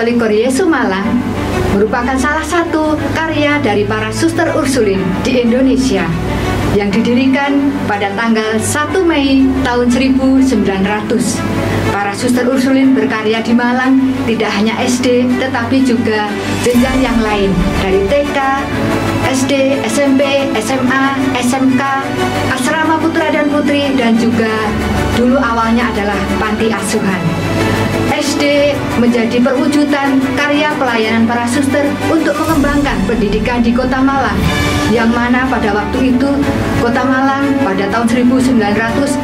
Katolik Koryesu Malang merupakan salah satu karya dari para suster Ursulin di Indonesia yang didirikan pada tanggal 1 Mei tahun 1900. Para suster Ursulin berkarya di Malang tidak hanya SD tetapi juga jenjang yang lain dari TK, SD, SMP, SMA, SMK, asrama putra dan putri, dan juga dulu awalnya adalah panti asuhan. SD menjadi perwujudan karya pelayanan para suster untuk mengembangkan pendidikan di Kota Malang, yang mana pada waktu itu Kota Malang pada tahun 1900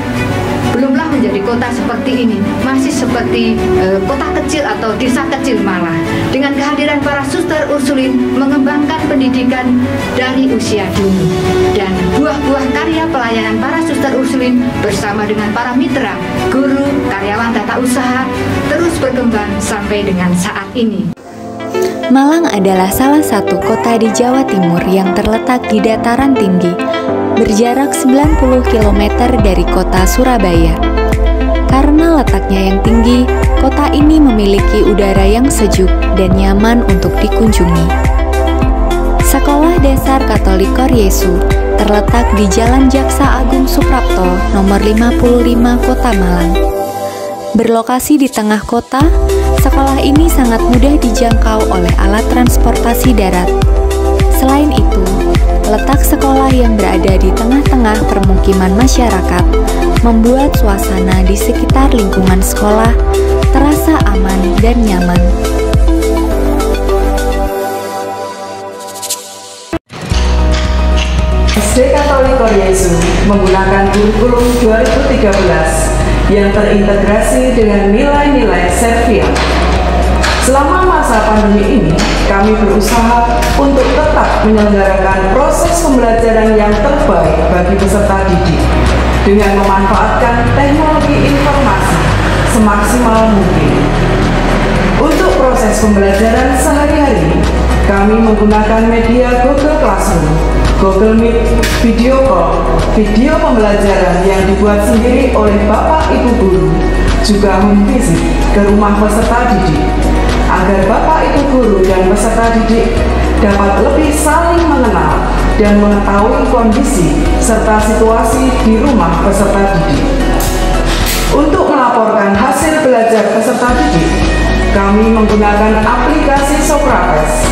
belumlah menjadi kota seperti ini, masih seperti kota kecil atau desa kecil malah. Dengan kehadiran para suster Ursulin mengembangkan pendidikan dari usia dini, dan buah-buah karya pelayanan para suster Ursulin bersama dengan para mitra, guru, karyawan tata usaha terus berkembang sampai dengan saat ini. Malang adalah salah satu kota di Jawa Timur yang terletak di dataran tinggi, berjarak 90 km dari kota Surabaya. Karena letaknya yang tinggi, kota ini memiliki udara yang sejuk dan nyaman untuk dikunjungi. Sekolah Dasar Katolik Koryesu terletak di Jalan Jaksa Agung Suprapto nomor 55 Kota Malang. Berlokasi di tengah kota, sekolah ini sangat mudah dijangkau oleh alat transportasi darat. Selain itu, letak sekolah yang berada di tengah-tengah permukiman masyarakat membuat suasana di sekitar lingkungan sekolah terasa aman dan nyaman. SD Katolik Koryesu menggunakan kurikulum 2013 yang terintegrasi dengan nilai-nilai Serviam. Selama masa pandemi ini, kami berusaha untuk tetap menyelenggarakan proses pembelajaran yang terbaik bagi peserta didik dengan memanfaatkan teknologi informasi semaksimal mungkin. Untuk proses pembelajaran sehari-hari, kami menggunakan media Google Classroom, Google Meet, video call, video pembelajaran yang dibuat sendiri oleh Bapak Ibu Guru, juga home visit ke rumah peserta didik, agar Bapak Ibu Guru dan peserta didik dapat lebih saling mengenal dan mengetahui kondisi serta situasi di rumah peserta didik. Untuk melaporkan hasil belajar peserta didik, kami menggunakan aplikasi Sokrates,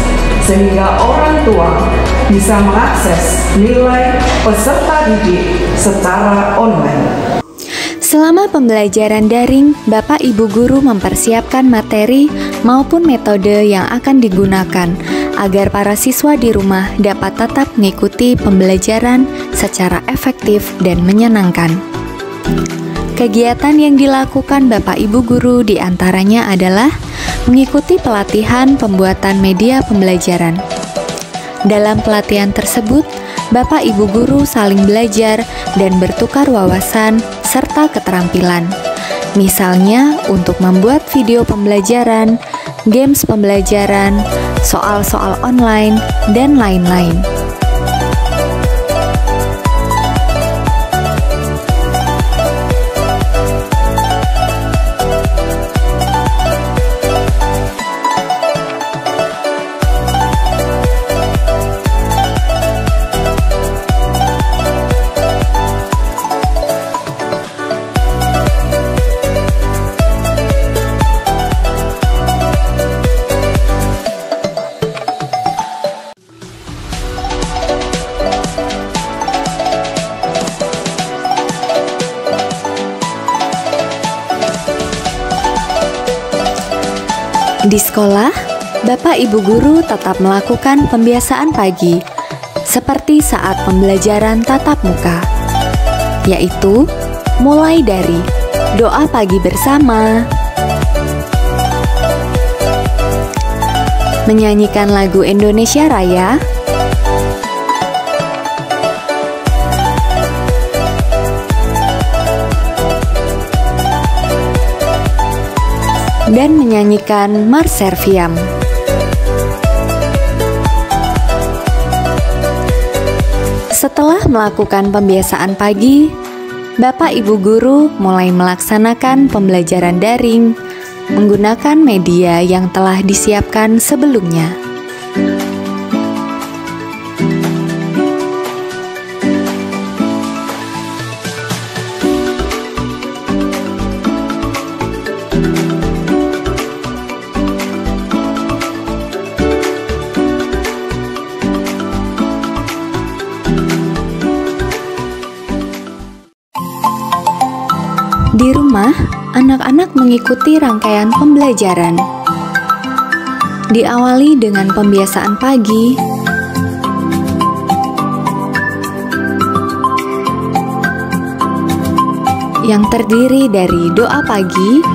sehingga orang tua bisa mengakses nilai peserta didik secara online. Selama pembelajaran daring, Bapak Ibu Guru mempersiapkan materi maupun metode yang akan digunakan agar para siswa di rumah dapat tetap mengikuti pembelajaran secara efektif dan menyenangkan. Kegiatan yang dilakukan Bapak Ibu Guru diantaranya adalah mengikuti pelatihan pembuatan media pembelajaran. Dalam pelatihan tersebut, Bapak Ibu Guru saling belajar dan bertukar wawasan serta keterampilan. Misalnya untuk membuat video pembelajaran, games pembelajaran, soal-soal online, dan lain-lain. Di sekolah, Bapak Ibu Guru tetap melakukan pembiasaan pagi, seperti saat pembelajaran tatap muka, yaitu mulai dari doa pagi bersama, menyanyikan lagu Indonesia Raya, dan menyanyikan Mars Serviam. Setelah melakukan pembiasaan pagi, Bapak Ibu Guru mulai melaksanakan pembelajaran daring menggunakan media yang telah disiapkan sebelumnya. Di rumah, anak-anak mengikuti rangkaian pembelajaran. Diawali dengan pembiasaan pagi, yang terdiri dari doa pagi,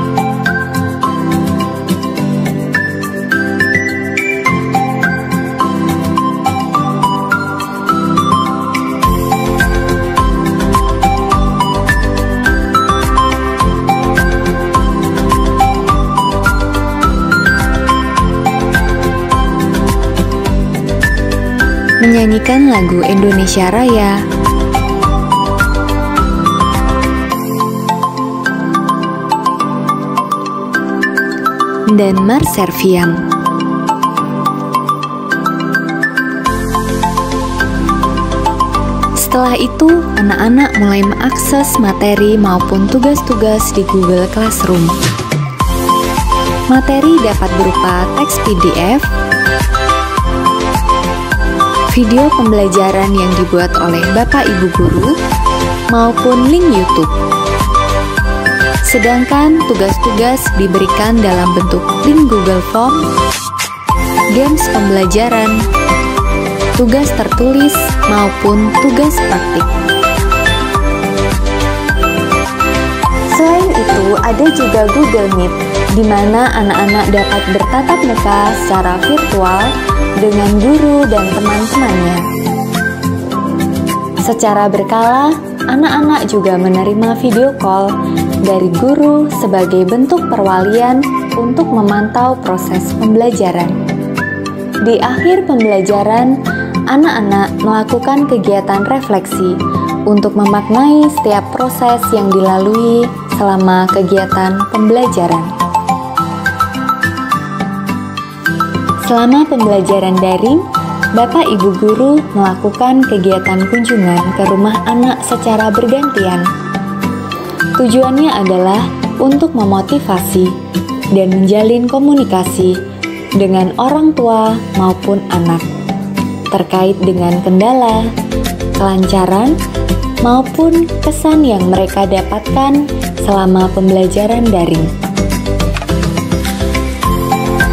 menyanyikan lagu Indonesia Raya, dan Marserviam. Setelah itu, anak-anak mulai mengakses materi maupun tugas-tugas di Google Classroom. Materi dapat berupa teks PDF, video pembelajaran yang dibuat oleh Bapak Ibu Guru, maupun link YouTube. Sedangkan tugas-tugas diberikan dalam bentuk link Google Form, games pembelajaran, tugas tertulis, maupun tugas praktik. Selain itu, ada juga Google Meet, di mana anak-anak dapat bertatap muka secara virtual dengan guru dan teman-temannya. Secara berkala, anak-anak juga menerima video call dari guru sebagai bentuk perwalian untuk memantau proses pembelajaran. Di akhir pembelajaran, anak-anak melakukan kegiatan refleksi untuk memaknai setiap proses yang dilalui selama kegiatan pembelajaran. Selama pembelajaran daring, Bapak Ibu Guru melakukan kegiatan kunjungan ke rumah anak secara bergantian. Tujuannya adalah untuk memotivasi dan menjalin komunikasi dengan orang tua maupun anak terkait dengan kendala, kelancaran, maupun kesan yang mereka dapatkan selama pembelajaran daring.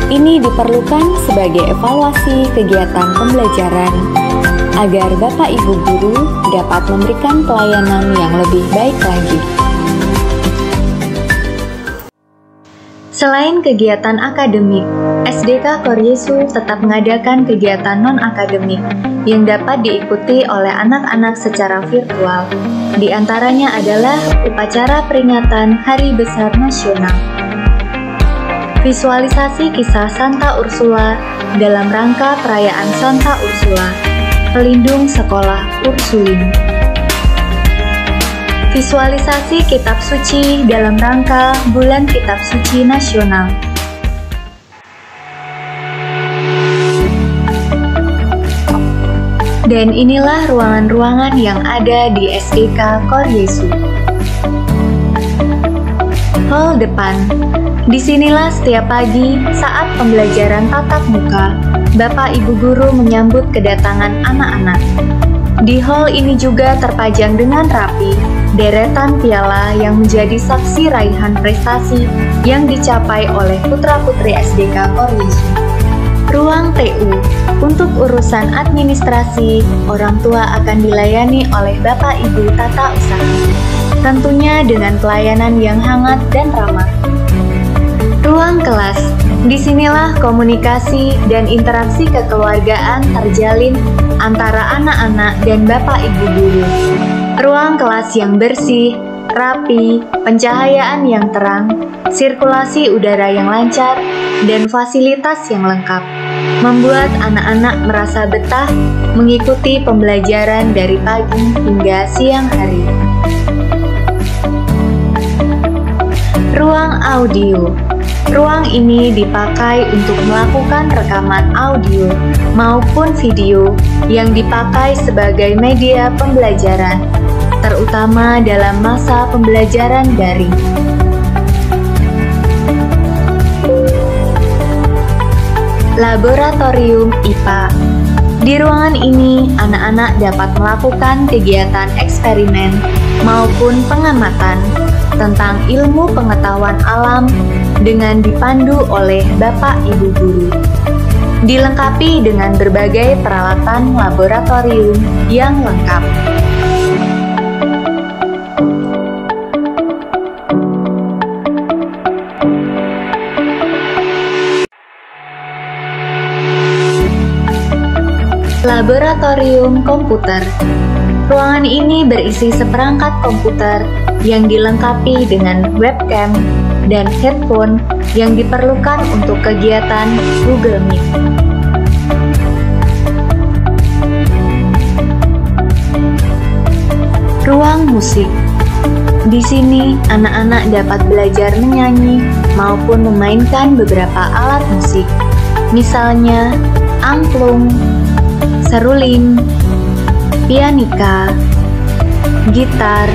Ini diperlukan sebagai evaluasi kegiatan pembelajaran agar Bapak Ibu Guru dapat memberikan pelayanan yang lebih baik lagi. Selain kegiatan akademik, SDK Koryesu tetap mengadakan kegiatan non-akademik yang dapat diikuti oleh anak-anak secara virtual. Di antaranya adalah upacara peringatan Hari Besar Nasional, visualisasi kisah Santa Ursula dalam rangka perayaan Santa Ursula, pelindung sekolah Ursulin. Visualisasi kitab suci dalam rangka Bulan Kitab Suci Nasional. Dan inilah ruangan-ruangan yang ada di SDK Koryesu. Hall depan. Disinilah setiap pagi saat pembelajaran tatap muka, Bapak Ibu Guru menyambut kedatangan anak-anak. Di hall ini juga terpajang dengan rapi deretan piala yang menjadi saksi raihan prestasi yang dicapai oleh putra-putri SDK Koryesu. Ruang TU. Untuk urusan administrasi, orang tua akan dilayani oleh Bapak Ibu tata usaha, tentunya dengan pelayanan yang hangat dan ramah. Ruang kelas. Disinilah komunikasi dan interaksi kekeluargaan terjalin antara anak-anak dan Bapak Ibu Guru. Ruang kelas yang bersih, rapi, pencahayaan yang terang, sirkulasi udara yang lancar, dan fasilitas yang lengkap membuat anak-anak merasa betah mengikuti pembelajaran dari pagi hingga siang hari. Ruang audio. Ruang ini dipakai untuk melakukan rekaman audio maupun video yang dipakai sebagai media pembelajaran, terutama dalam masa pembelajaran daring. Laboratorium IPA. Di ruangan ini, anak-anak dapat melakukan kegiatan eksperimen maupun pengamatan tentang ilmu pengetahuan alam dengan dipandu oleh Bapak Ibu Guru. Dilengkapi dengan berbagai peralatan laboratorium yang lengkap. Laboratorium komputer. Ruangan ini berisi seperangkat komputer yang dilengkapi dengan webcam dan headphone yang diperlukan untuk kegiatan Google Meet. Ruang musik. Di sini, anak-anak dapat belajar menyanyi maupun memainkan beberapa alat musik, misalnya angklung, seruling, pianika, gitar,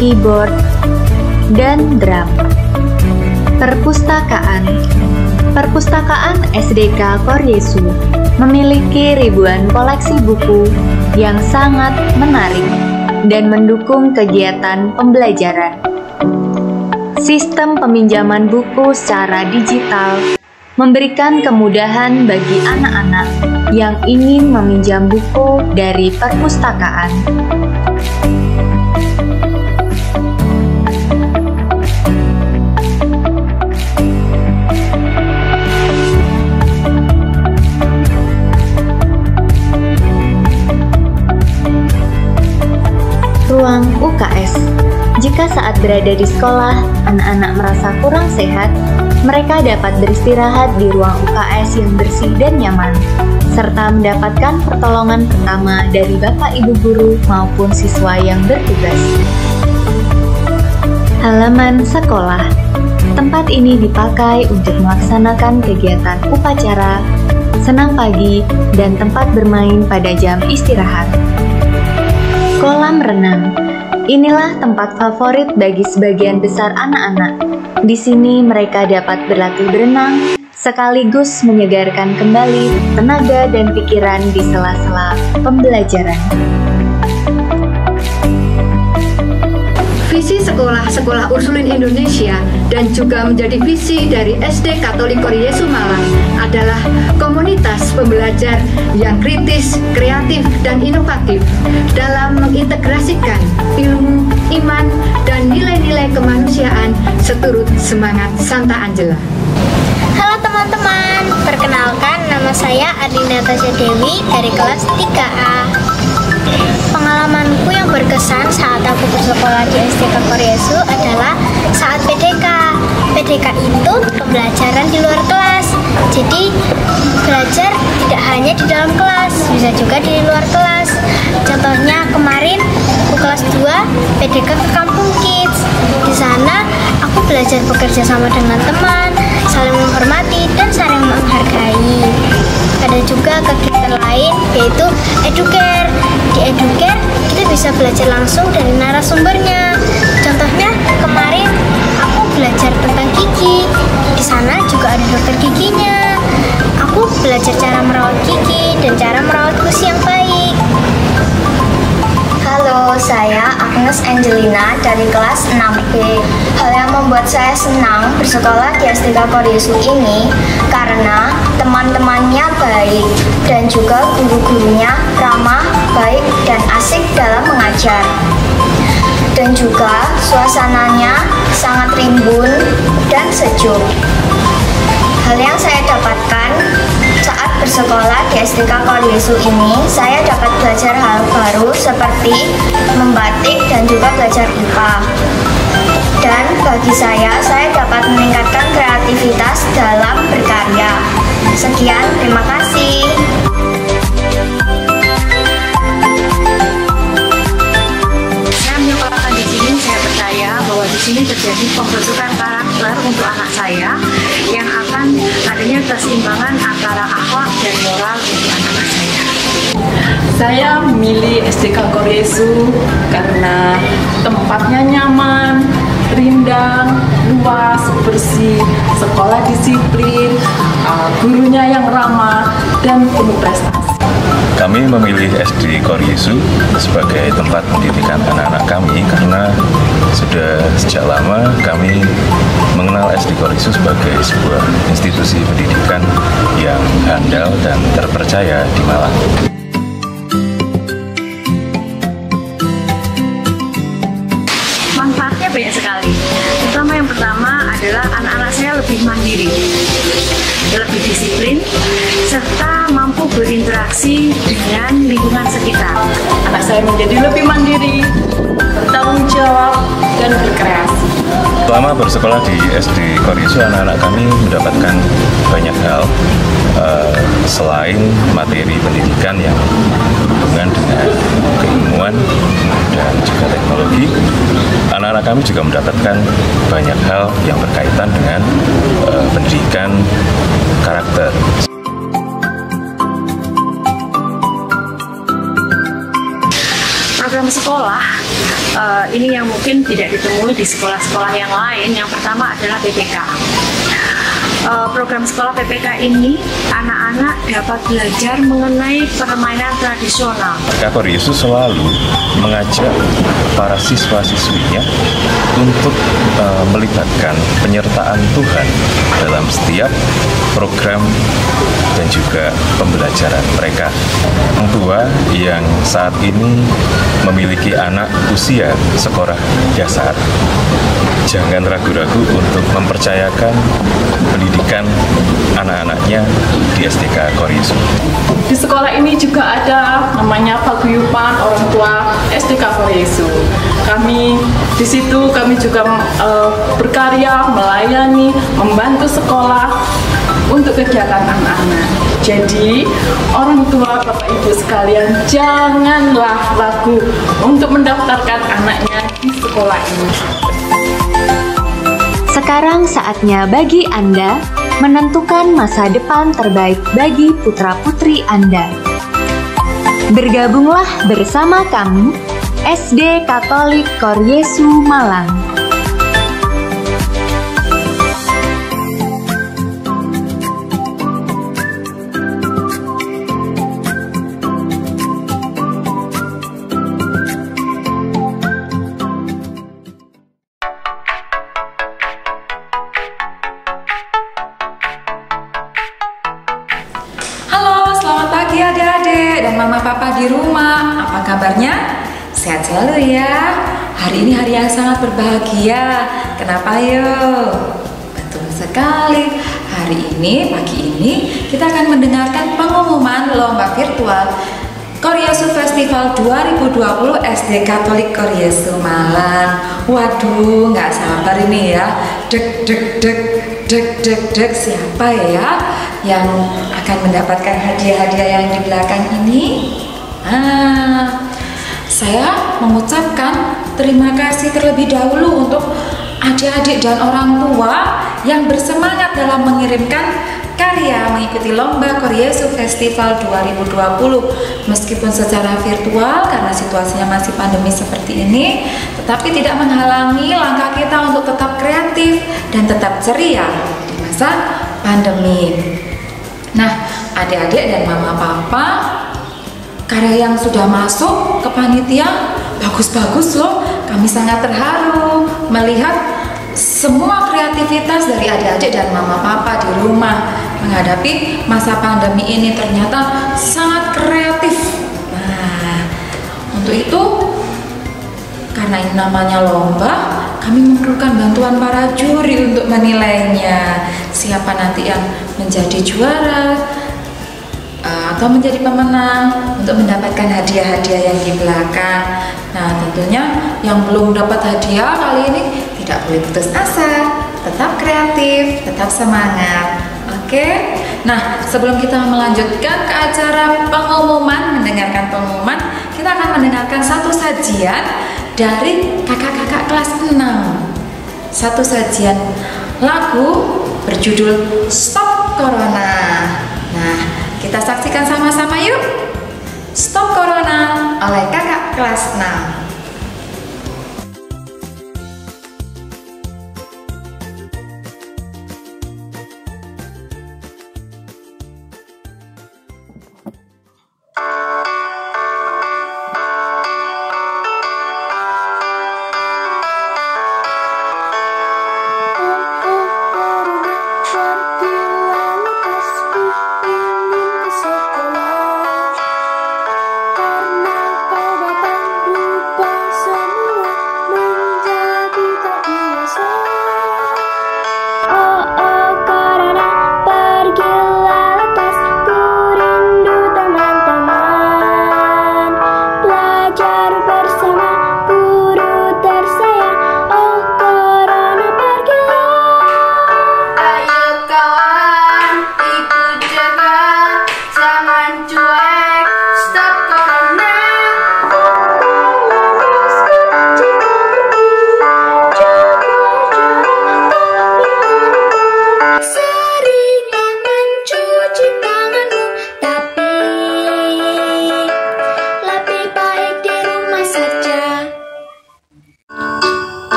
keyboard, dan drum. Perpustakaan. Perpustakaan SDK Koryesu memiliki ribuan koleksi buku yang sangat menarik dan mendukung kegiatan pembelajaran. Sistem peminjaman buku secara digital memberikan kemudahan bagi anak-anak yang ingin meminjam buku dari perpustakaan. Ruang UKS. Jika saat berada di sekolah, anak-anak merasa kurang sehat, mereka dapat beristirahat di ruang UKS yang bersih dan nyaman, serta mendapatkan pertolongan pertama dari Bapak Ibu Guru maupun siswa yang bertugas. Halaman sekolah. Tempat ini dipakai untuk melaksanakan kegiatan upacara, senam pagi, dan tempat bermain pada jam istirahat. Kolam renang. Inilah tempat favorit bagi sebagian besar anak-anak. Di sini mereka dapat berlatih berenang, sekaligus menyegarkan kembali tenaga dan pikiran di sela-sela pembelajaran. Visi sekolah-sekolah Ursulin Indonesia dan juga menjadi visi dari SD Katolik Koryesu Malang adalah komunitas pembelajar yang kritis, kreatif, dan inovatif dalam mengintegrasikan ilmu, iman, dan nilai-nilai kemanusiaan seturut semangat Santa Angela. Halo teman-teman, perkenalkan nama saya Adinda Tasya Dewi dari kelas 3A. Pengalamanku yang berkesan saat aku bersekolah di SDK Koryesu adalah saat PDK. PDK itu pembelajaran di luar kelas. Jadi belajar tidak hanya di dalam kelas, bisa juga di luar kelas. Contohnya kemarin aku kelas 2 PDK ke Kampung Kids. Di sana aku belajar bekerja sama dengan teman, saling menghormati dan saling menghargai. Ada juga kegiatan lain yaitu Educare. Di Educare kita bisa belajar langsung dari narasumbernya. Contohnya kemarin aku belajar tentang gigi. Di sana juga ada dokter giginya. Aku belajar cara merawat gigi dan cara merawat gusi yang baik. Halo, saya Agnes Angelina dari kelas 6B. Hal yang membuat saya senang bersekolah di SDK Koryesu ini karena teman-temannya baik dan juga guru-gurunya ramah, baik, dan asik dalam mengajar. Dan juga suasananya sangat rimbun dan sejuk. Hal yang saya dapatkan saat bersekolah di SDK Koryesu ini, saya dapat belajar hal baru seperti membatik dan juga belajar IPA. Dan bagi saya dapat meningkatkan kreativitas dalam berkarya. Sekian, terima kasih. Saya menyekolahkan di sini, saya percaya bahwa di sini terjadi pembentukan karakter untuk anak saya yang akan adanya keseimbangan antara akhlak dan moral untuk anak saya. Saya memilih SDK Koryesu karena tempatnya nyaman, rindang, luas, bersih, sekolah disiplin, gurunya yang ramah, dan penuh prestasi. Kami memilih SD Koryesu sebagai tempat pendidikan anak-anak kami karena sudah sejak lama kami mengenal SD Koryesu sebagai sebuah institusi pendidikan yang handal dan terpercaya di Malang. Manfaatnya banyak sekali. Yang pertama adalah anak-anak saya lebih mandiri, lebih disiplin, serta mampu berinteraksi dengan lingkungan sekitar. Anak saya menjadi lebih mandiri, bertanggung jawab, dan berkreasi. Selama bersekolah di SD Koryesu, anak-anak kami mendapatkan banyak hal selain materi pendidikan yang berhubungan dengan keilmuan dan juga teknologi. Anak-anak kami juga mendapatkan banyak hal yang berkaitan dengan pendidikan karakter. Program sekolah ini yang mungkin tidak ditemui di sekolah-sekolah yang lain. Yang pertama adalah PPK. Program sekolah PPK ini anak-anak dapat belajar mengenai permainan tradisional. Koryesu selalu mengajak para siswa-siswinya untuk melibatkan penyertaan Tuhan dalam setiap program dan juga pembelajaran mereka. Orang tua yang saat ini memiliki anak usia sekolah dasar, jangan ragu-ragu untuk mempercayakan pendidikan anak-anaknya di SDK Koryesu. Di sekolah ini juga ada namanya paguyuban orang tua SDK Koryesu. Di situ kami juga berkarya, melayani, membantu sekolah untuk kegiatan anak-anak. Jadi orang tua Bapak Ibu sekalian janganlah ragu untuk mendaftarkan anaknya di sekolah ini. Sekarang saatnya bagi Anda menentukan masa depan terbaik bagi putra-putri Anda. Bergabunglah bersama kami, SD Katolik Koryesu Malang. Adik-adik dan mama papa di rumah, apa kabarnya? Sehat selalu ya. Hari ini hari yang sangat berbahagia. Kenapa yuk? Betul sekali. Hari ini, pagi ini kita akan mendengarkan pengumuman lomba virtual Koryesu Festival 2020 SD Katolik Koryesu Malang. Waduh, nggak sabar ini ya. Dek, siapa ya yang akan mendapatkan hadiah-hadiah yang di belakang ini? Saya mengucapkan terima kasih terlebih dahulu untuk adik-adik dan orang tua yang bersemangat dalam mengirimkan karya mengikuti lomba Koryesu Festival 2020. Meskipun secara virtual karena situasinya masih pandemi seperti ini, tetapi tidak menghalangi langkah kita untuk tetap kreatif dan tetap ceria di masa pandemi. Nah, adik-adik dan mama papa, karya yang sudah masuk ke panitia bagus-bagus loh. Kami sangat terharu melihat semua kreativitas dari adik-adik dan mama papa di rumah menghadapi masa pandemi ini ternyata sangat kreatif. Nah, untuk itu karena ini namanya lomba, kami memerlukan bantuan para juri untuk menilainya. Siapa nanti yang menjadi juara atau menjadi pemenang untuk mendapatkan hadiah-hadiah yang di belakang. Nah, tentunya yang belum dapat hadiah kali ini tidak boleh putus asa, tetap kreatif, tetap semangat. Oke? Nah, sebelum kita melanjutkan ke acara pengumuman, mendengarkan pengumuman, kita akan mendengarkan satu sajian dari kakak-kakak kelas 6. Satu sajian lagu berjudul Stop Corona. Nah, kita saksikan sama-sama yuk. Stop Corona oleh kakak kelas 6.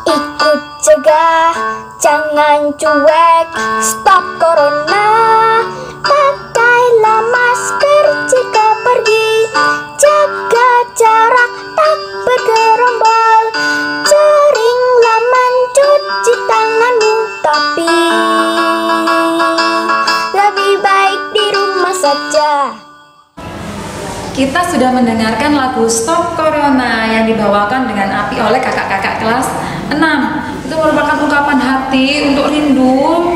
Ikut cegah, jangan cuek, stop corona. Pakailah masker jika pergi, jaga jarak, tak bergerombol. Seringlah mencuci tanganmu, tapi lebih baik di rumah saja. Kita sudah mendengarkan lagu Stop Corona yang dibawakan dengan api oleh kakak-kakak kelas 6. Itu merupakan ungkapan hati untuk rindu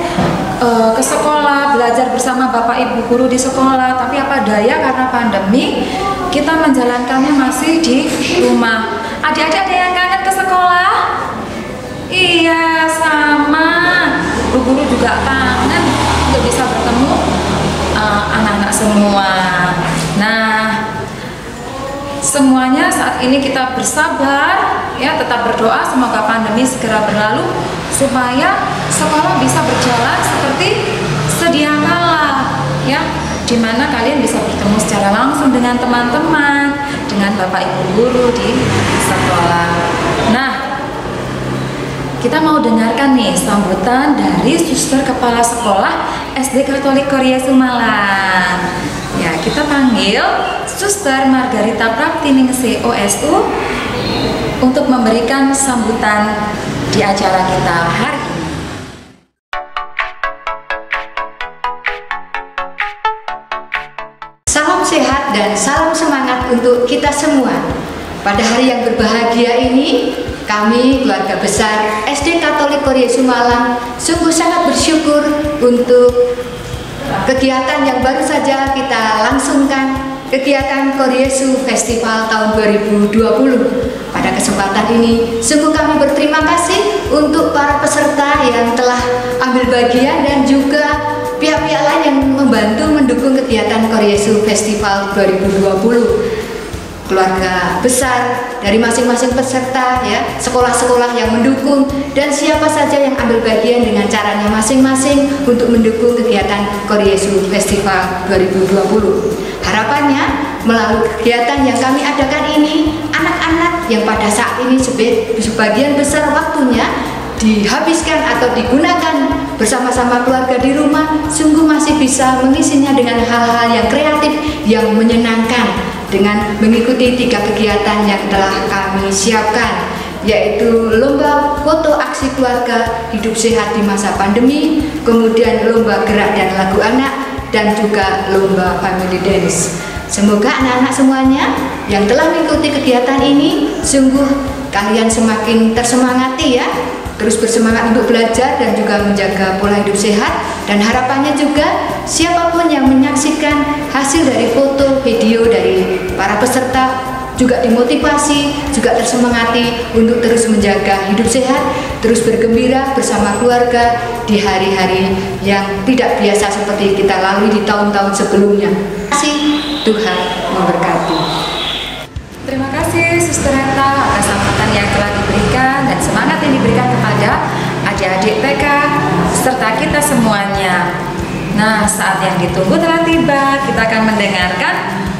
ke sekolah, belajar bersama Bapak Ibu guru di sekolah. Tapi apa daya, karena pandemi kita menjalankannya masih di rumah. Adik-adik ada yang kangen ke sekolah? Iya, sama. Guru-guru juga kangen untuk bisa bertemu anak-anak semua. Nah, semuanya saat ini kita bersabar ya, tetap berdoa semoga pandemi segera berlalu supaya sekolah bisa berjalan seperti sedia kala ya, dimana kalian bisa bertemu secara langsung dengan teman-teman, dengan Bapak Ibu guru di sekolah. Nah, kita mau dengarkan nih sambutan dari Suster Kepala Sekolah SD Katolik Korea Sumalang. Ya, kita panggil Suster Margarita Praptiningsih OSU untuk memberikan sambutan di acara kita hari ini. Salam sehat dan salam semangat untuk kita semua. Pada hari yang berbahagia ini, kami keluarga besar SD Katolik Korea Sumalang sungguh sangat bersyukur untuk kegiatan yang baru saja kita langsungkan, kegiatan Koryesu Festival tahun 2020. Pada kesempatan ini, sungguh kami berterima kasih untuk para peserta yang telah ambil bagian dan juga pihak-pihak lain yang membantu mendukung kegiatan Koryesu Festival 2020. Keluarga besar dari masing-masing peserta ya, sekolah-sekolah yang mendukung, dan siapa saja yang ambil bagian dengan caranya masing-masing untuk mendukung kegiatan Koryesu Festival 2020. Harapannya melalui kegiatan yang kami adakan ini, anak-anak yang pada saat ini sebagian besar waktunya dihabiskan atau digunakan bersama-sama keluarga di rumah, sungguh masih bisa mengisinya dengan hal-hal yang kreatif, yang menyenangkan, dengan mengikuti 3 kegiatan yang telah kami siapkan, yaitu lomba foto aksi keluarga hidup sehat di masa pandemi, kemudian lomba gerak dan lagu anak, dan juga lomba family dance. Semoga anak-anak semuanya yang telah mengikuti kegiatan ini sungguh kalian semakin tersemangati ya, terus bersemangat untuk belajar dan juga menjaga pola hidup sehat. Dan harapannya juga siapapun yang menyaksikan hasil dari foto, video dari para peserta juga dimotivasi, juga tersemangati untuk terus menjaga hidup sehat, terus bergembira bersama keluarga di hari-hari yang tidak biasa seperti kita lalui di tahun-tahun sebelumnya. Terima kasih, Tuhan memberkati. Terima kasih Suster Renta atas sambutan yang telah diberikan dan semangat yang diberikan kepada adik-adik TK serta kita semuanya. Nah, saat yang ditunggu telah tiba, kita akan mendengarkan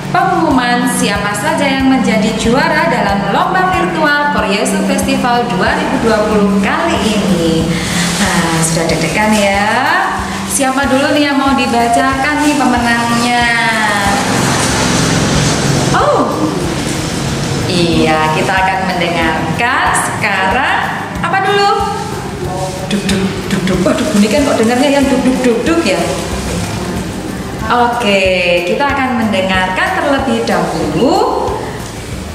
pengumuman siapa saja yang menjadi juara dalam lomba virtual Koryesu Festival 2020 kali ini. Nah, sudah deg-degan ya. Siapa dulu nih yang mau dibacakan nih pemenangnya? Oh, iya, kita akan mendengarkan sekarang apa dulu? Duk-duk. Aduh, ini kan kok dengarnya yang duk-duk ya? Oke, kita akan mendengarkan terlebih dahulu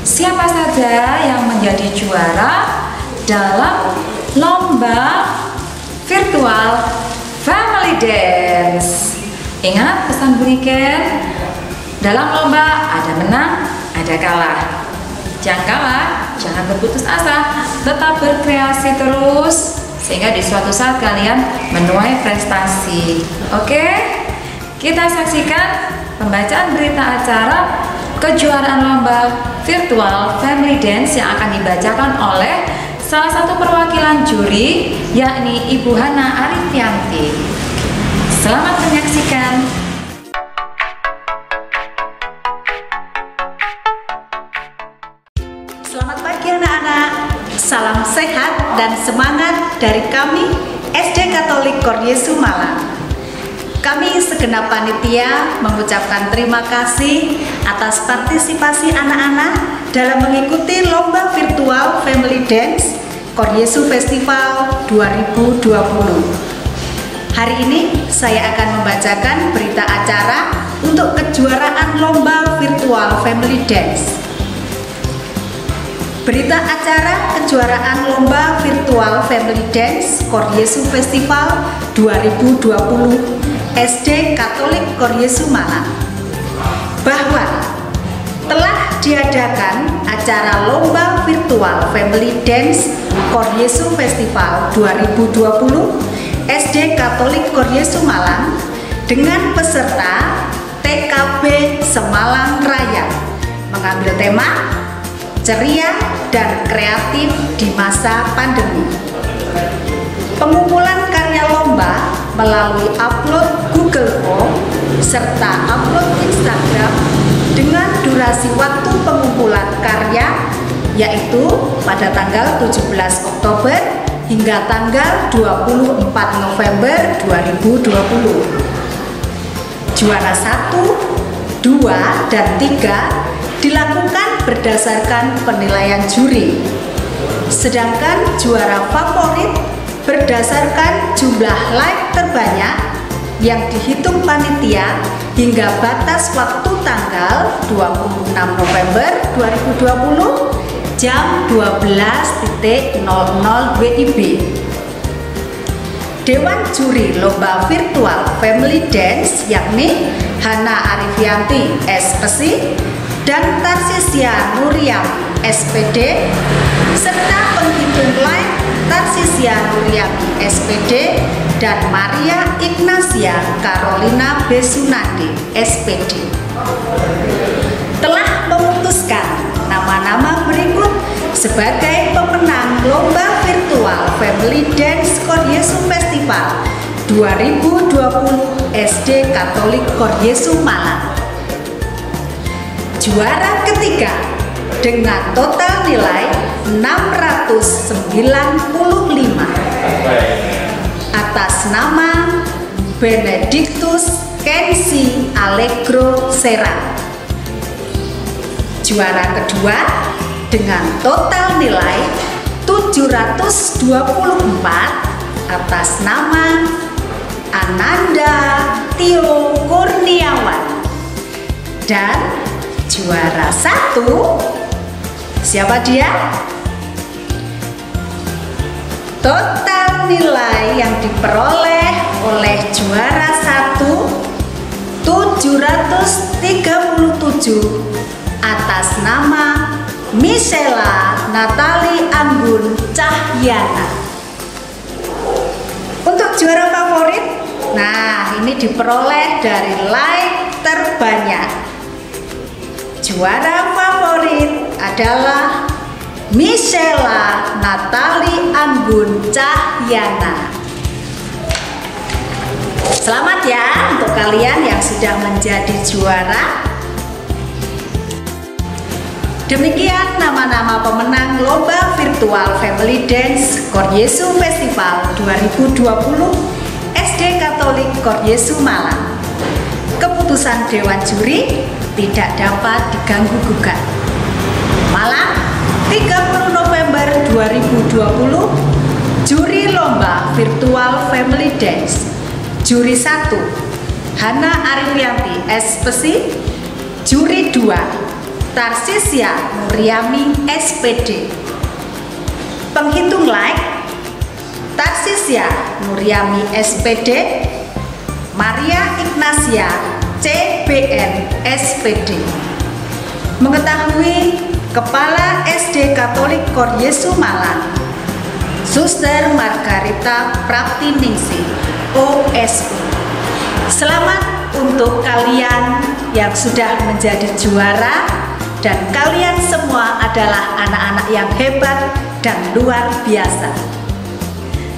siapa saja yang menjadi juara dalam lomba virtual family dance. Ingat pesan Bu Niken, dalam lomba ada menang, ada kalah. Jangan kalah, jangan berputus asa, tetap berkreasi terus sehingga di suatu saat kalian menuai prestasi. Oke? Kita saksikan pembacaan berita acara kejuaraan lomba virtual family dance yang akan dibacakan oleh salah satu perwakilan juri, yakni Ibu Hana Arifianti. Selamat menyaksikan. Selamat pagi anak-anak. Salam sehat dan semangat dari kami SD Katolik Koryesu Malang. Kami segenap panitia mengucapkan terima kasih atas partisipasi anak-anak dalam mengikuti lomba virtual family dance Koryesu Festival 2020. Hari ini saya akan membacakan berita acara untuk kejuaraan lomba virtual family dance. Berita acara kejuaraan lomba virtual family dance Koryesu Festival 2020 SD Katolik Koryesu Malang, bahwa telah diadakan acara lomba virtual family dance Koryesu Festival 2020 SD Katolik Koryesu Malang dengan peserta TKB Semalang Raya, mengambil tema ceria dan kreatif di masa pandemi. Pengumpulan karya lomba melalui upload Google Form serta upload Instagram dengan durasi waktu pengumpulan karya yaitu pada tanggal 17 Oktober hingga tanggal 24 November 2020. Juara 1, 2, dan 3 dilakukan berdasarkan penilaian juri. Sedangkan juara favorit berdasarkan jumlah like terbanyak yang dihitung panitia hingga batas waktu tanggal 26 November 2020 jam 12.00 WIB. Dewan Juri Lomba Virtual Family Dance yakni Hana Arifianti SPC dan Tarsisia Nuriam SPD serta penghitung like Tarsisia Nuriam SPD dan Maria Ignacia Carolina Besunadi SPD telah memutuskan nama-nama berikut sebagai pemenang Lomba Virtual Family Dance Koryesu Festival 2020 SD Katolik Koryesu Malang. Juara ketiga dengan total nilai 695 atas nama Benedictus Kensi Allegro Serang. Juara kedua dengan total nilai 724 atas nama Ananda Tio Kurniawan. Dan juara 1, siapa dia? Total nilai yang diperoleh oleh juara 1 737 atas nama Michela Natali Anggun Cahyana. Untuk juara favorit, nah ini diperoleh dari like terbanyak. Juara favorit adalah Michela Natali Anggun Cahyana. Selamat ya untuk kalian yang sudah menjadi juara. Demikian nama-nama pemenang Lomba Virtual Family Dance Koryesu Festival 2020 SD Katolik Koryesu Malang. Keputusan Dewan Juri tidak dapat diganggu-gugat. Malang, 30 November 2020, Juri Lomba Virtual Family Dance. Juri 1, Hana Arifianti SPC. Juri 2, Tarsisya Nuriami SPD. Penghitung like, Tarsisya Nuriami SPD, Maria Ignasia CBN SPD. Mengetahui Kepala SD Katolik Koryesu Malang, Suster Margarita Praptiningsi OSU. Selamat untuk kalian yang sudah menjadi juara, dan kalian semua adalah anak-anak yang hebat dan luar biasa.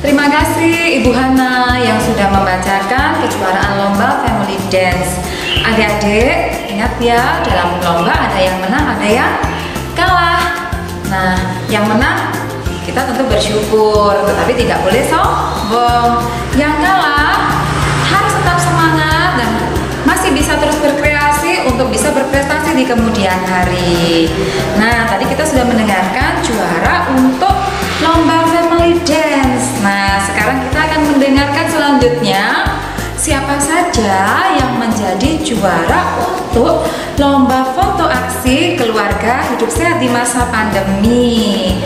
Terima kasih Ibu Hana yang sudah membacakan kejuaraan lomba Family Dance. Adik-adik, ingat ya, dalam lomba ada yang menang, ada yang kalah. Nah, yang menang kita tentu bersyukur, tetapi tidak boleh sombong. Yang kalah harus tetap semangat dan masih bisa terus berkreasi untuk bisa berprestasi di kemudian hari. Nah, tadi kita sudah mendengarkan juara untuk lomba Family Dance. Nah, sekarang kita akan mendengarkan selanjutnya siapa saja yang menjadi juara untuk lomba foto aksi keluarga hidup sehat di masa pandemi.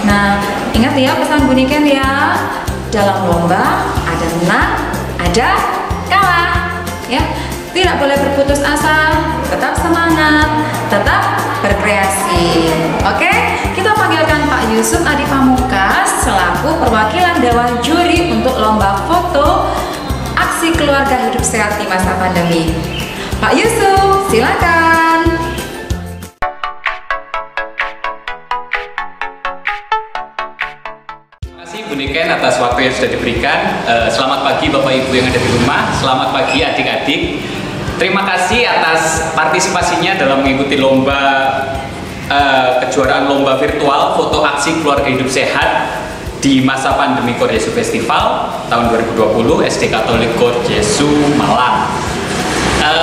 Nah, ingat ya pesan Bu Niken ya, dalam lomba ada menang, ada kalah ya. Tidak boleh berputus asa, tetap semangat, tetap berkreasi. Oke, kita panggilkan Pak Yusuf Adi Pamungkas selaku perwakilan Dewan Juri untuk lomba foto aksi keluarga hidup sehat di masa pandemi. Pak Yusuf, silakan. Terima kasih Bu Niken atas waktu yang sudah diberikan. Selamat pagi Bapak Ibu yang ada di rumah. Selamat pagi adik-adik. Terima kasih atas partisipasinya dalam mengikuti lomba kejuaraan lomba virtual foto aksi keluarga hidup sehat di masa pandemi Koryesu Festival tahun 2020 SD Katolik Koryesu Malang.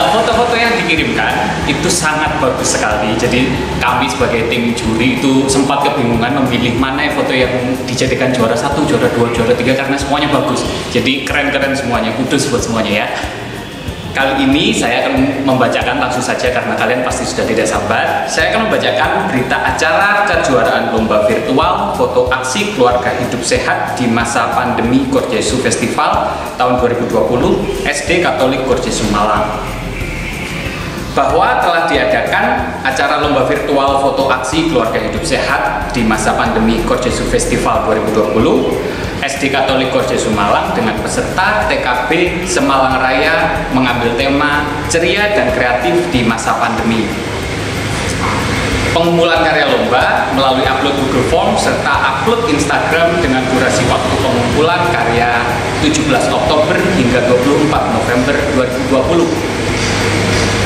Foto-foto yang dikirimkan itu sangat bagus sekali. Jadi kami sebagai tim juri itu sempat kebingungan memilih mana foto yang dijadikan juara 1, juara 2, juara 3 karena semuanya bagus. Jadi keren-keren semuanya, kudus buat semuanya ya. Kali ini saya akan membacakan langsung saja karena kalian pasti sudah tidak sabar. Saya akan membacakan berita acara kejuaraan lomba virtual foto aksi keluarga hidup sehat di masa pandemi Koryesu Festival tahun 2020 SD Katolik Koryesu Malang. Bahwa telah diadakan acara lomba virtual foto aksi keluarga hidup sehat di masa pandemi Koryesu Festival 2020 SD Katolik Koryesu Malang dengan peserta TKB Semalang Raya mengambil tema ceria dan kreatif di masa pandemi. Pengumpulan karya lomba melalui upload Google Form serta upload Instagram dengan durasi waktu pengumpulan karya 17 Oktober hingga 24 November 2020.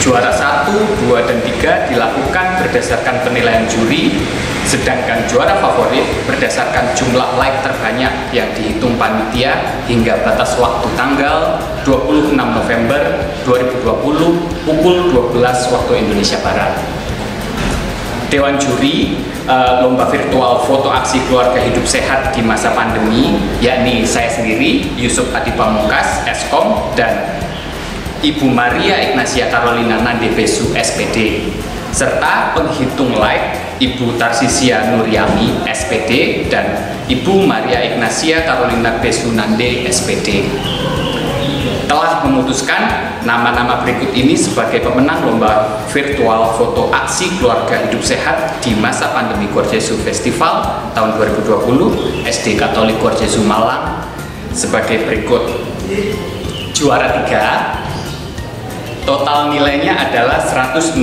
Juara 1, 2, dan 3 dilakukan berdasarkan penilaian juri, sedangkan juara favorit berdasarkan jumlah like terbanyak yang dihitung panitia hingga batas waktu tanggal 26 November 2020 pukul 12 waktu Indonesia Barat. Dewan Juri Lomba Virtual Foto Aksi Keluarga Hidup Sehat di Masa Pandemi, yakni saya sendiri, Yusuf Adi Pamungkas, Eskom, dan Ibu Maria Ignacia Carolina Nandebesu, SPD, serta penghitung like Ibu Tarsisia Nuryami, SPD, dan Ibu Maria Ignacia Carolina Besu Nande, SPD, telah memutuskan nama-nama berikut ini sebagai pemenang Lomba Virtual Foto Aksi Keluarga Hidup Sehat di Masa Pandemi Korjesu Festival tahun 2020 SD Katolik Korjesu Malang sebagai berikut. Juara 3, total nilainya adalah 161.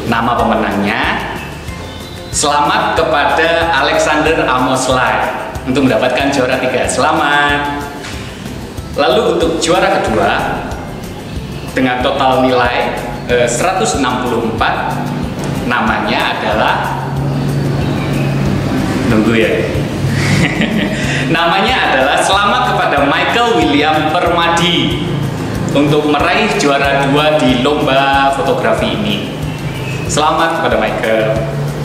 Nama pemenangnya, selamat kepada Alexander Amos Lai untuk mendapatkan juara 3. Selamat. Lalu untuk juara kedua dengan total nilai 164, namanya adalah, nunggu ya. Namanya adalah selamat kepada Michael William Permadi untuk meraih juara 2 di lomba fotografi ini. Selamat kepada Michael.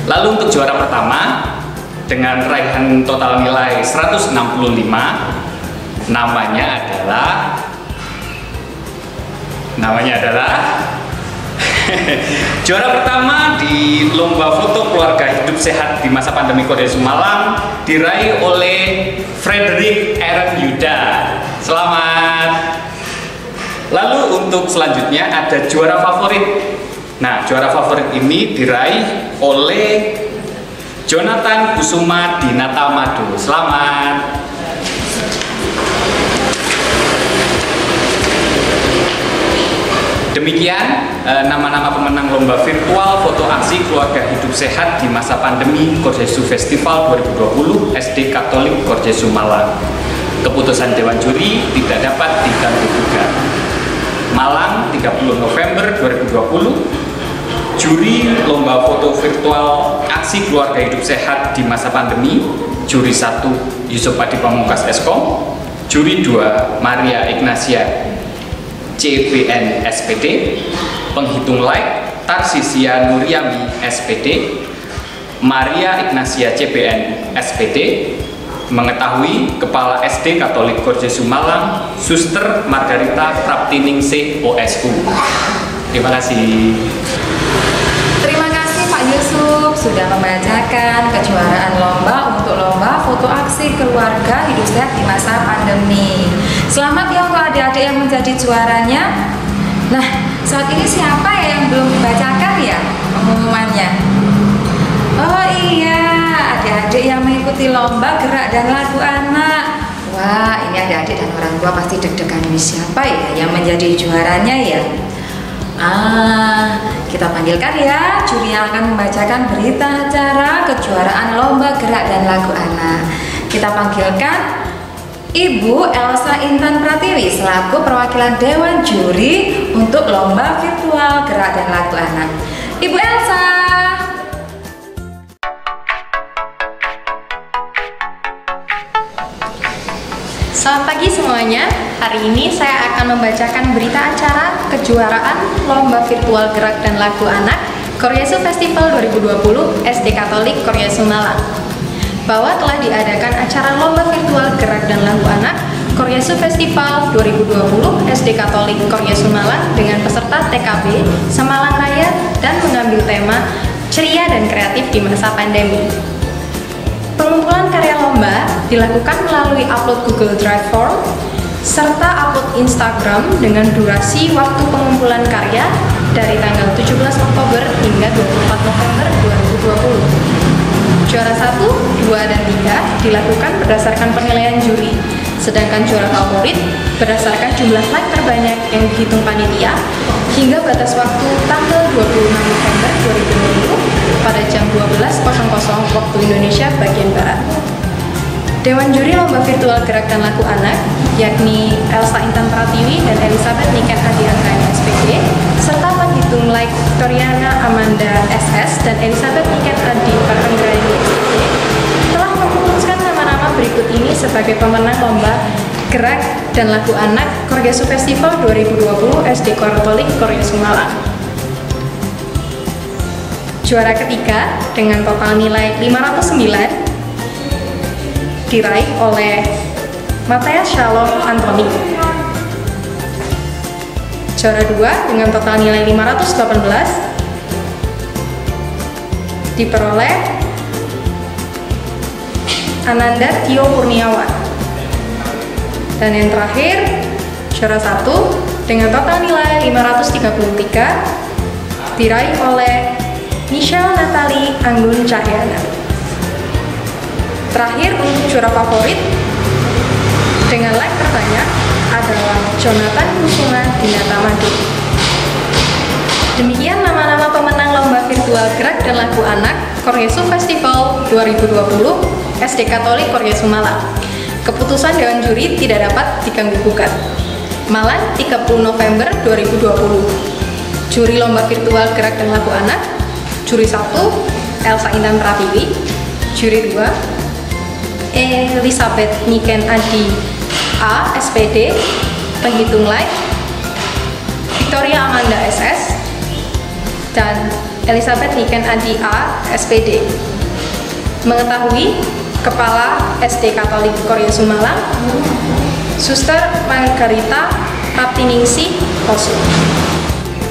Lalu untuk juara pertama dengan raihan total nilai 165, namanya adalah juara pertama di Lomba Foto Keluarga Hidup Sehat di Masa Pandemi Korjesu Malang diraih oleh Frederick Aaron Yuda. Selamat. Lalu untuk selanjutnya ada juara favorit. Nah, juara favorit ini diraih oleh Jonathan Kusuma Dinata Madu. Selamat. Demikian nama-nama pemenang Lomba Virtual Foto Aksi Keluarga Hidup Sehat di Masa Pandemi Korjesu Festival 2020 SD Katolik Korjesu Malang. Keputusan Dewan Juri tidak dapat diganggu gugat. Malang, 30 November 2020. Juri Lomba Foto Virtual Aksi Keluarga Hidup Sehat di Masa Pandemi, Juri 1 Yusuf Adi Pamungkas, Eskom. Juri 2 Maria Ignacia CBN, SPD. Penghitung like Tarsisia Nuryami, SPD. Maria Ignacia CBN, SPD. Mengetahui Kepala SD Katolik Korjesu Malang, Suster Margarita Praptiningsih, OSU. Terima kasih. Terima kasih Pak Yusuf sudah membacakan kejuaraan lomba untuk Lomba Foto Aksi Keluarga Hidup Sehat di Masa Pandemi. Selamat ya untuk adik-adik yang menjadi juaranya. Nah, saat ini siapa ya yang belum dibacakan ya pengumumannya? Oh iya, adik-adik yang mengikuti lomba gerak dan lagu anak. Wah, ini adik-adik dan orang tua pasti deg-degan, ini siapa ya yang menjadi juaranya ya? Kita panggilkan ya juri yang akan membacakan berita acara kejuaraan lomba gerak dan lagu anak. Kita panggilkan Ibu Elsa Intan Pratiwi selaku perwakilan Dewan Juri untuk Lomba Virtual Gerak dan Lagu Anak. Ibu Elsa. Selamat pagi semuanya. Hari ini saya akan membacakan berita acara kejuaraan Lomba Virtual Gerak dan Lagu Anak Korjesu Festival 2020 SD Katolik Korjesu Malang. Bahwa telah diadakan acara Lomba Virtual Gerak dan Lagu Anak Korjesu Festival 2020 SD Katolik Korjesu Malang dengan peserta TKB Semalang Raya dan mengambil tema ceria dan kreatif di masa pandemi. Pengumpulan karya lomba dilakukan melalui upload Google Drive form serta upload Instagram dengan durasi waktu pengumpulan karya dari tanggal 17 Oktober hingga 24 November 2020. Juara 1, 2, dan 3 dilakukan berdasarkan penilaian juri, sedangkan juara favorit berdasarkan jumlah like terbanyak yang dihitung panitia hingga batas waktu tanggal 26 November 2020 pada jam 12.00 waktu Indonesia bagian Barat. Dewan Juri Lomba Virtual Gerak dan Lagu Anak, yakni Elsa Intan Pratiwi dan Elizabeth Niken Adiantrani, SPD, serta penghitung like Victoriana Amanda SS dan Elizabeth Niken Adi Paranggrani, SPD, telah memutuskan nama-nama berikut ini sebagai pemenang Lomba Gerak dan Lagu Anak Korjesu Festival 2020 SD Katolik Korjesu Malang. Juara ketiga dengan total nilai 509 diraih oleh Matias Shalom Anthony. Juara 2 dengan total nilai 518 diperoleh Ananda Tio Kurniawan. Dan yang terakhir, juara 1 dengan total nilai 533 diraih oleh Michelle Natali Anggun Cahyana. Terakhir, untuk juara favorit dengan like terbanyak adalah Jonathan Kusuma Dinata Madu. Demikian nama-nama pemenang lomba virtual gerak dan lagu anak Koryesu Festival 2020 SD Katolik Koryesu Malang. Keputusan Dewan Juri tidak dapat diganggu-gugat. Malang, 30 November 2020. Juri lomba virtual gerak dan lagu anak, juri 1 Elsa Intan Pratiwi, juri 2 Elizabeth Niken Adi A, SPD, penghitung live Victoria Amanda SS, dan Elizabeth Niken Adi A, SPD. Mengetahui Kepala SD Katolik Koryesu Malang, Suster Margarita Raptiningsih Osu.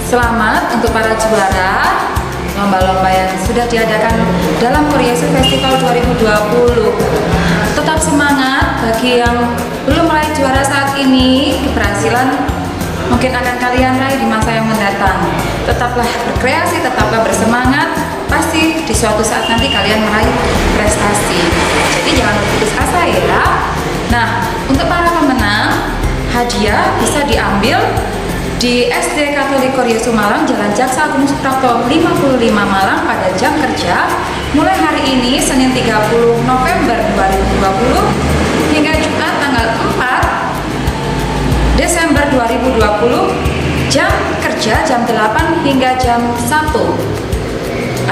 Selamat untuk para juara lomba-lomba yang sudah diadakan dalam Koryesu Festival 2020. Tetap semangat bagi yang belum meraih juara saat ini. Keberhasilan mungkin akan kalian raih di masa yang mendatang. Tetaplah berkreasi, tetaplah bersemangat. Pasti di suatu saat nanti kalian meraih prestasi. Jadi jangan putus asa ya. Nah, untuk para pemenang, hadiah bisa diambil di SD Katolik Koryesu Malang, Jalan Jaksa Agung Suprapto 55 Malang pada jam kerja mulai hari ini Senin 30 November 2020 hingga Jumat tanggal 4 Desember 2020 jam kerja jam 8 hingga jam 1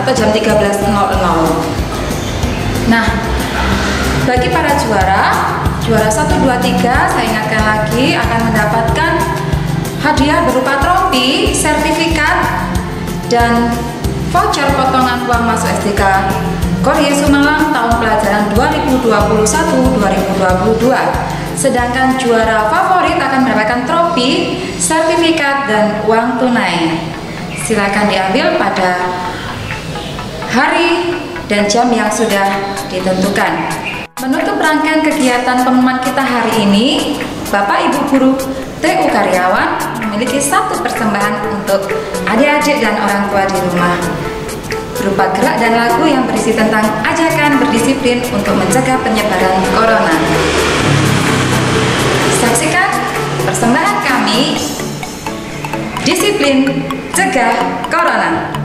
atau jam 13.00. Nah, bagi para juara 1, 2, 3 saya ingatkan lagi akan mendapatkan hadiah berupa trofi, sertifikat, dan voucher potongan uang masuk SDK Koryesu Malang tahun pelajaran 2021-2022. Sedangkan juara favorit akan mendapatkan trofi, sertifikat, dan uang tunai. Silakan diambil pada hari dan jam yang sudah ditentukan. Menutup rangkaian kegiatan pengumuman kita hari ini, Bapak Ibu Guru TU Karyawan memiliki satu persembahan untuk adik-adik dan orang tua di rumah berupa gerak dan lagu yang berisi tentang ajakan berdisiplin untuk mencegah penyebaran corona. Saksikan persembahan kami, Disiplin Cegah Corona.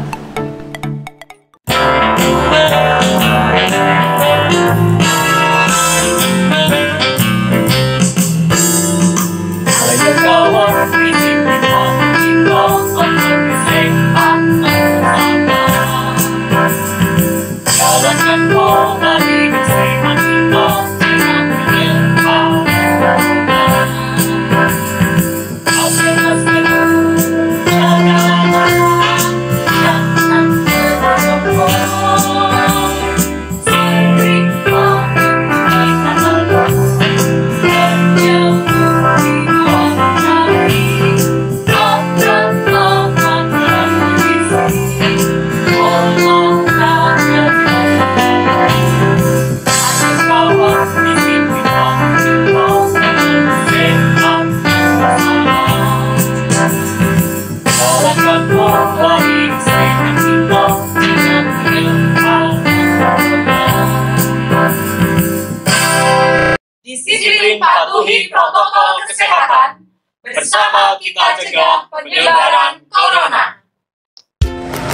Disiplin patuhi protokol kesehatan. Bersama kita cegah penyebaran corona.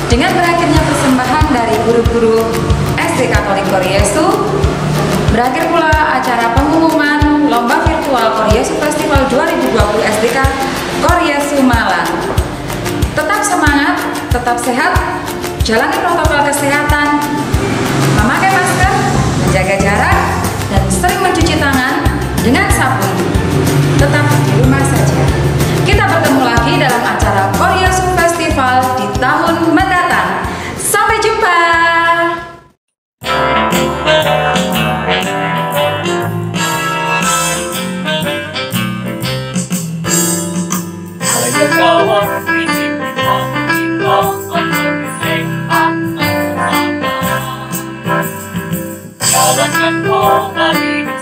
Dengan berakhirnya persembahan dari guru-guru SD Katolik Koryesu, berakhir pula acara pengumuman Lomba Virtual Koryesu Festival 2020 SDK Koryesu Malang. Tetap semangat, tetap sehat, jalani protokol kesehatan, memakai masker, menjaga jarak, dan sering mencuci tangan dengan sabun. Tetap di rumah saja. Kita bertemu lagi dalam acara Koryesu Festival di tahun mendatang. Sampai jumpa. akan kembali